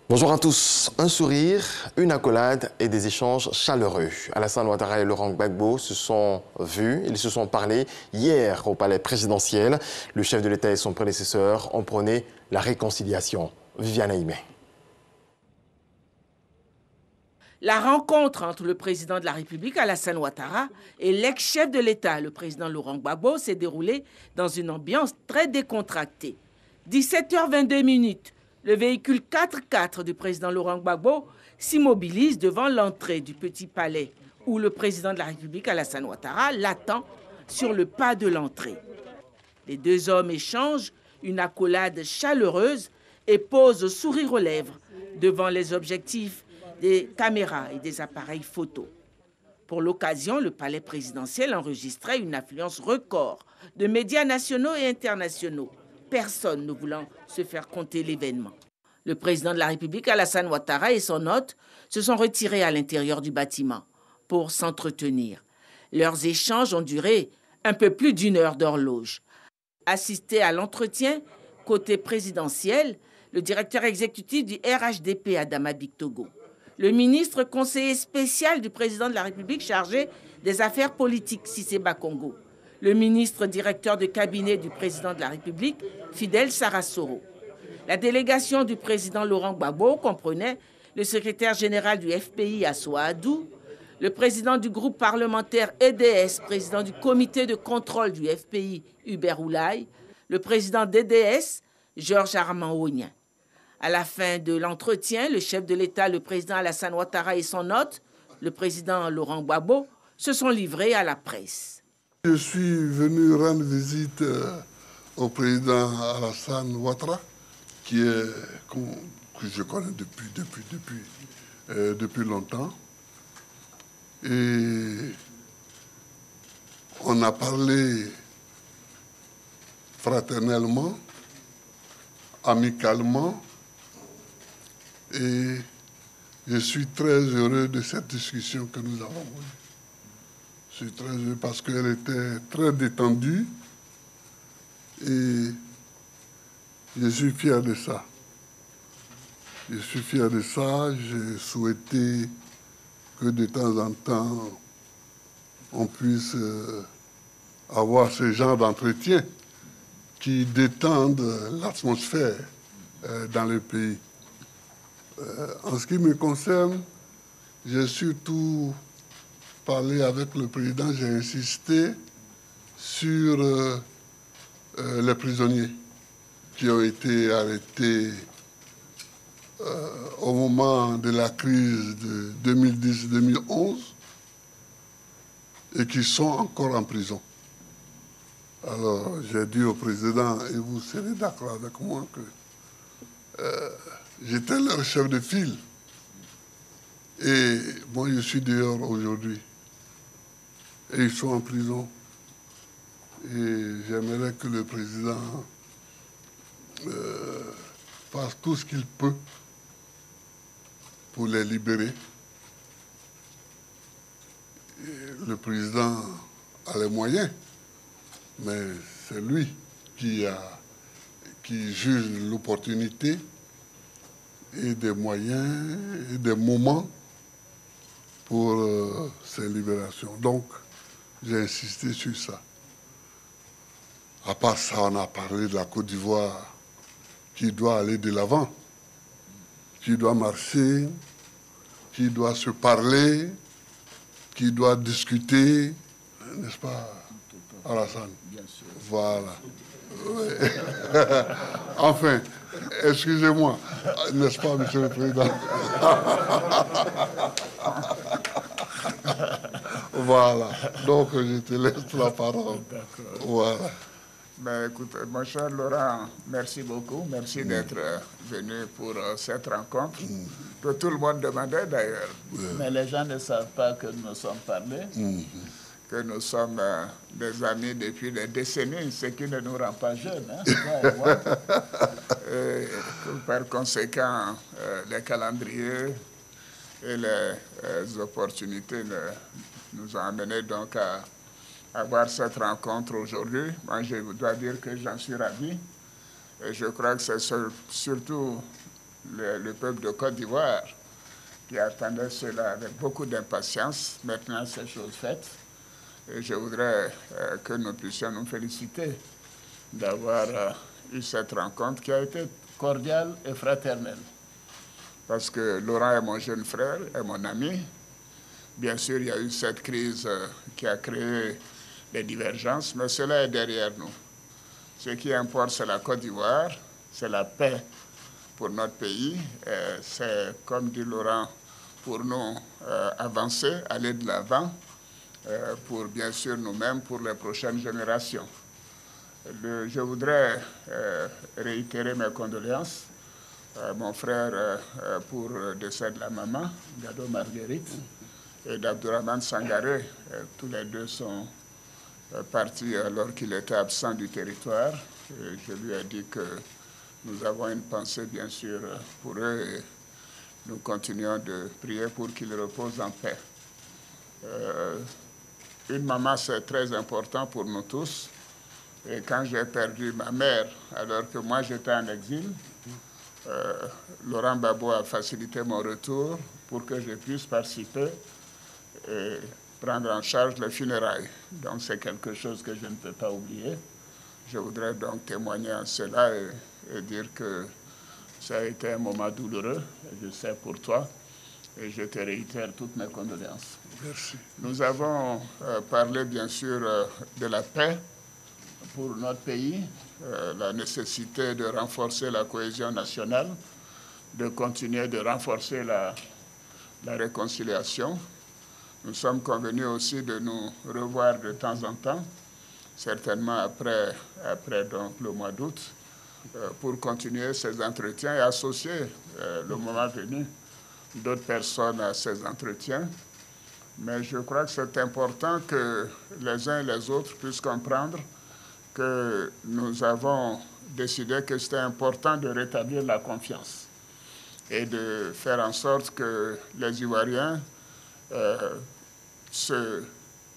Bonjour à tous. Un sourire, une accolade et des échanges chaleureux. Alassane Ouattara et Laurent Gbagbo se sont vus, ils se sont parlé hier au palais présidentiel. Le chef de l'État et son prédécesseur ont prôné la réconciliation. Viviane Aimé. La rencontre entre le président de la République, Alassane Ouattara, et l'ex-chef de l'État, le président Laurent Gbagbo, s'est déroulée dans une ambiance très décontractée. 17h22, le véhicule 4x4 du président Laurent Gbagbo s'immobilise devant l'entrée du Petit Palais, où le président de la République, Alassane Ouattara, l'attend sur le pas de l'entrée. Les deux hommes échangent une accolade chaleureuse et posent sourire aux lèvres devant les objectifs des caméras et des appareils photo. Pour l'occasion, le palais présidentiel enregistrait une affluence record de médias nationaux et internationaux, personne ne voulant se faire compter l'événement. Le président de la République, Alassane Ouattara, et son hôte se sont retirés à l'intérieur du bâtiment pour s'entretenir. Leurs échanges ont duré un peu plus d'une heure d'horloge. Assisté à l'entretien, côté présidentiel, le directeur exécutif du RHDP, Adama Bictogo, le ministre conseiller spécial du président de la République chargé des affaires politiques, Cissé Bakongo, le ministre directeur de cabinet du président de la République, Fidel Sarasoro. La délégation du président Laurent Gbagbo comprenait le secrétaire général du FPI, Assoa Adou, le président du groupe parlementaire EDS, président du comité de contrôle du FPI, Hubert Oulaye, le président d'EDS, Georges Armand Ognien. À la fin de l'entretien, le chef de l'État, le président Alassane Ouattara et son hôte, le président Laurent Gbagbo, se sont livrés à la presse. Je suis venu rendre visite au président Alassane Ouattara, que je connais depuis longtemps. Et on a parlé fraternellement, amicalement, et je suis très heureux de cette discussion que nous avons eue. Je suis très heureux parce qu'elle était très détendue et je suis fier de ça. Je suis fier de ça. J'ai souhaité que de temps en temps, on puisse avoir ce genre d'entretien qui détendent l'atmosphère dans le pays. En ce qui me concerne, j'ai surtout parlé avec le président, j'ai insisté sur les prisonniers qui ont été arrêtés au moment de la crise de 2010-2011 et qui sont encore en prison. Alors, j'ai dit au président, et vous serez d'accord avec moi, que j'étais leur chef de file. Et moi, je suis dehors aujourd'hui. Et ils sont en prison. Et j'aimerais que le président fasse tout ce qu'il peut pour les libérer. Et le président a les moyens, mais c'est lui qui juge l'opportunité et des moyens et des moments pour ces libérations. Donc, j'ai insisté sur ça. À part ça, on a parlé de la Côte d'Ivoire qui doit aller de l'avant, qui doit marcher, qui doit se parler, qui doit discuter, n'est-ce pas, Alassane? Bien sûr. Voilà. Ouais. Enfin, excusez-moi, n'est-ce pas, Monsieur le Président? Voilà. Donc, je te laisse la parole. Voilà. Ben, écoute, mon cher Laurent, merci beaucoup. Merci d'être venu pour cette rencontre, que tout le monde demandait d'ailleurs. Mais les gens ne savent pas que nous nous sommes parlé, que nous sommes des amis depuis des décennies, ce qui ne nous rend pas jeunes. Hein, et par conséquent, les calendriers et les opportunités nous ont amenés donc à avoir cette rencontre aujourd'hui. Moi, je dois dire que j'en suis ravi. Et je crois que c'est surtout le peuple de Côte d'Ivoire qui attendait cela avec beaucoup d'impatience. Maintenant, c'est chose faite. Et je voudrais que nous puissions nous féliciter d'avoir eu cette rencontre qui a été cordiale et fraternelle. Parce que Laurent est mon jeune frère, est mon ami. Bien sûr, il y a eu cette crise qui a créé des divergences, mais cela est derrière nous. Ce qui importe, c'est la Côte d'Ivoire, c'est la paix pour notre pays. C'est, comme dit Laurent, pour nous avancer, aller de l'avant, pour bien sûr nous-mêmes, pour les prochaines générations. Je voudrais réitérer mes condoléances à mon frère pour le décès de la maman, Gado Marguerite, et d'Abdourahmane Sangaré. Tous les deux sont partis alors qu'il était absent du territoire. Et je lui ai dit que nous avons une pensée, bien sûr, pour eux et nous continuons de prier pour qu'ils reposent en paix. Une maman, c'est très important pour nous tous. Et quand j'ai perdu ma mère, alors que moi j'étais en exil, Laurent Gbagbo a facilité mon retour pour que je puisse participer et prendre en charge les funérailles. Donc c'est quelque chose que je ne peux pas oublier. Je voudrais donc témoigner en cela et dire que ça a été un moment douloureux, je sais pour toi, et je te réitère toutes mes condoléances. Merci. Nous avons parlé bien sûr de la paix pour notre pays, la nécessité de renforcer la cohésion nationale, de continuer de renforcer la réconciliation. Nous sommes convenus aussi de nous revoir de temps en temps, certainement après donc, le mois d'août, pour continuer ces entretiens et associer le moment venu d'autres personnes à ces entretiens. Mais je crois que c'est important que les uns et les autres puissent comprendre que nous avons décidé que c'était important de rétablir la confiance et de faire en sorte que les Ivoiriens se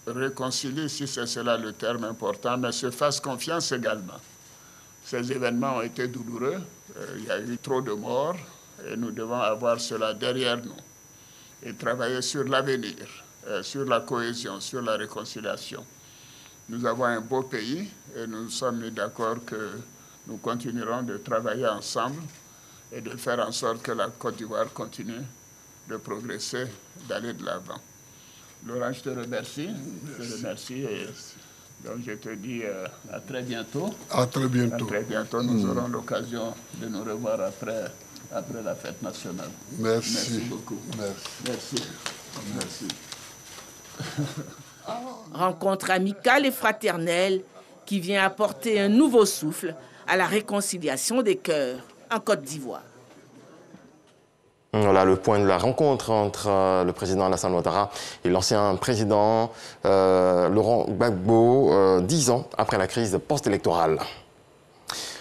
réconcilient, si c'est cela le terme important, mais se fassent confiance également. Ces événements ont été douloureux, il y a eu trop de morts et nous devons avoir cela derrière nous et travailler sur l'avenir, sur la cohésion, sur la réconciliation. Nous avons un beau pays et nous sommes mis d'accord que nous continuerons de travailler ensemble et de faire en sorte que la Côte d'Ivoire continue de progresser, d'aller de l'avant. Laurent, je te remercie. Je te remercie et donc je te dis à très bientôt. À très bientôt. À très bientôt. Nous aurons l'occasion de nous revoir après la fête nationale. Merci. Merci beaucoup. Merci. Merci. Rencontre amicale et fraternelle qui vient apporter un nouveau souffle à la réconciliation des cœurs en Côte d'Ivoire. Voilà le point de la rencontre entre le président Alassane Ouattara et l'ancien président Laurent Gbagbo, 10 ans après la crise post-électorale.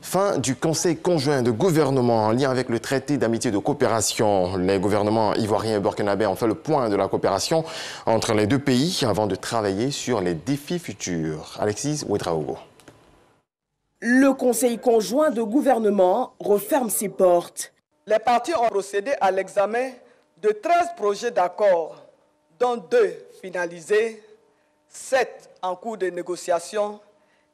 Fin du Conseil conjoint de gouvernement en lien avec le traité d'amitié et de coopération. Les gouvernements ivoiriens et burkinabés ont fait le point de la coopération entre les deux pays avant de travailler sur les défis futurs. Alexis Ouedraogo. Le Conseil conjoint de gouvernement referme ses portes. Les parties ont procédé à l'examen de 13 projets d'accord, dont 2 finalisés, 7 en cours de négociation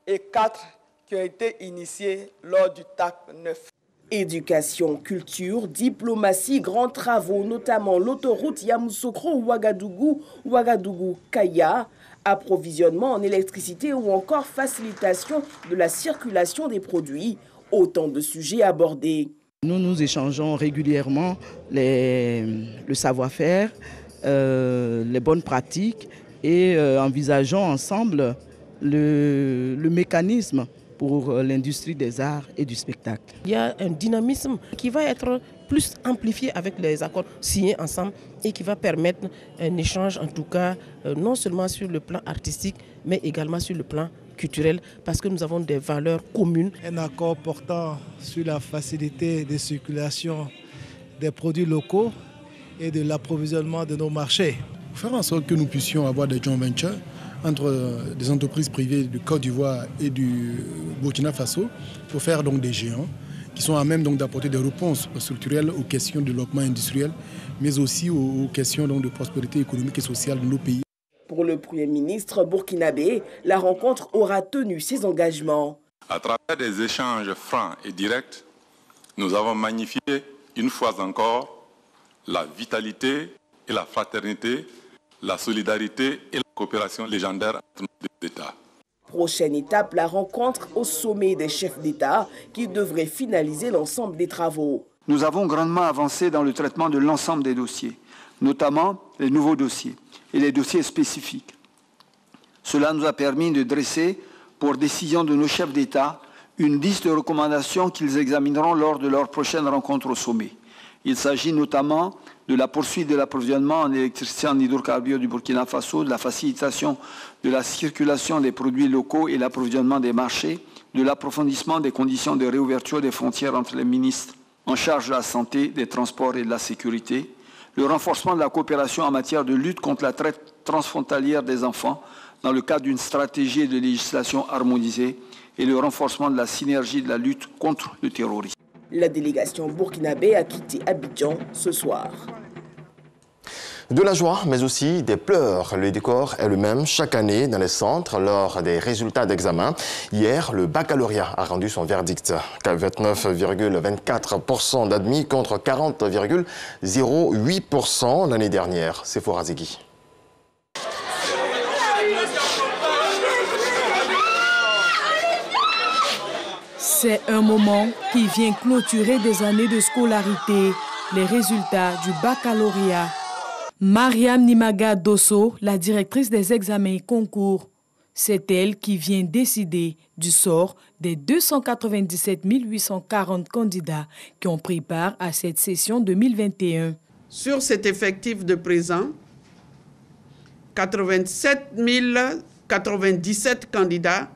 et 4 qui ont été initiés lors du TAC 9. Éducation, culture, diplomatie, grands travaux, notamment l'autoroute Yamoussoukro-Ouagadougou-Kaya, approvisionnement en électricité ou encore facilitation de la circulation des produits. Autant de sujets abordés. Nous échangeons régulièrement le savoir-faire, les bonnes pratiques et envisageons ensemble le mécanisme pour l'industrie des arts et du spectacle. Il y a un dynamisme qui va être plus amplifié avec les accords signés ensemble et qui va permettre un échange, en tout cas, non seulement sur le plan artistique, mais également sur le plan culturel, parce que nous avons des valeurs communes. Un accord portant sur la facilité de circulation des produits locaux et de l'approvisionnement de nos marchés. Faire en sorte que nous puissions avoir des joint ventures entre des entreprises privées du Côte d'Ivoire et du Burkina Faso pour faire donc des géants qui sont à même d'apporter des réponses structurelles aux questions de développement industriel, mais aussi aux questions de prospérité économique et sociale de nos pays. Pour le Premier ministre burkinabé, la rencontre aura tenu ses engagements. À travers des échanges francs et directs, nous avons magnifié une fois encore la vitalité et la fraternité, la solidarité et la coopération légendaire entre nos deux États. Prochaine étape, la rencontre au sommet des chefs d'État qui devrait finaliser l'ensemble des travaux. Nous avons grandement avancé dans le traitement de l'ensemble des dossiers, notamment les nouveaux dossiers et les dossiers spécifiques. Cela nous a permis de dresser, pour décision de nos chefs d'État, une liste de recommandations qu'ils examineront lors de leur prochaine rencontre au sommet. Il s'agit notamment de la poursuite de l'approvisionnement en électricité en hydrocarbures du Burkina Faso, de la facilitation de la circulation des produits locaux et l'approvisionnement des marchés, de l'approfondissement des conditions de réouverture des frontières entre les ministres en charge de la santé, des transports et de la sécurité, le renforcement de la coopération en matière de lutte contre la traite transfrontalière des enfants dans le cadre d'une stratégie de législation harmonisée et le renforcement de la synergie de la lutte contre le terrorisme. La délégation burkinabé a quitté Abidjan ce soir. De la joie, mais aussi des pleurs. Le décor est le même chaque année dans les centres lors des résultats d'examen. Hier, le baccalauréat a rendu son verdict. 29,24% d'admis contre 40,08% l'année dernière. C'est Sephora Zegui. C'est un moment qui vient clôturer des années de scolarité, les résultats du baccalauréat. Mariam Nimaga Dosso, la directrice des examens et concours, c'est elle qui vient décider du sort des 297 840 candidats qui ont pris part à cette session 2021. Sur cet effectif de présent, 87 097 candidats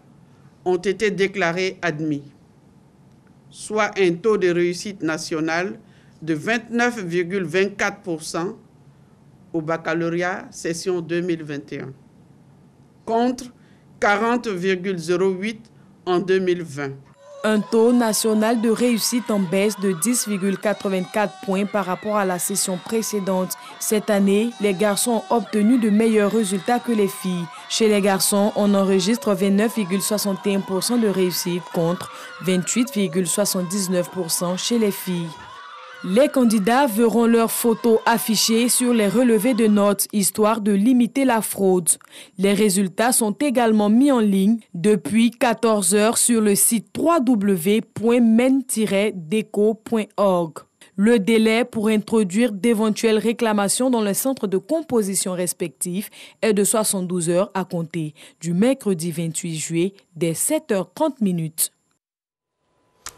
ont été déclarés admis, soit un taux de réussite national de 29,24% au baccalauréat session 2021, contre 40,08% en 2020. Un taux national de réussite en baisse de 10,84 points par rapport à la session précédente. Cette année, les garçons ont obtenu de meilleurs résultats que les filles. Chez les garçons, on enregistre 29,61% de réussite contre 28,79% chez les filles. Les candidats verront leurs photos affichées sur les relevés de notes, histoire de limiter la fraude. Les résultats sont également mis en ligne depuis 14 heures sur le site www.men-deco.org. Le délai pour introduire d'éventuelles réclamations dans les centres de composition respectifs est de 72 heures à compter du mercredi 28 juillet dès 7h30.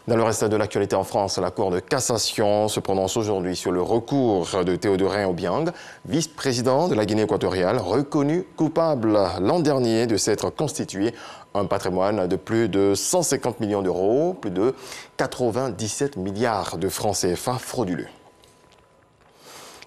Dans le reste de l'actualité en France, la Cour de cassation se prononce aujourd'hui sur le recours de Théodorin Obiang, vice-président de la Guinée équatoriale, reconnu coupable l'an dernier de s'être constitué un patrimoine de plus de 150 millions d'euros, plus de 97 milliards de francs CFA frauduleux.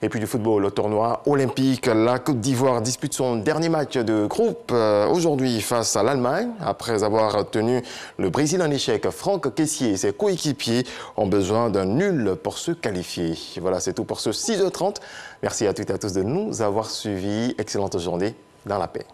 Et puis du football au tournoi olympique, la Côte d'Ivoire dispute son dernier match de groupe aujourd'hui face à l'Allemagne. Après avoir tenu le Brésil en échec, Franck Kessié et ses coéquipiers ont besoin d'un nul pour se qualifier. Voilà, c'est tout pour ce 6h30. Merci à toutes et à tous de nous avoir suivis. Excellente journée dans la paix.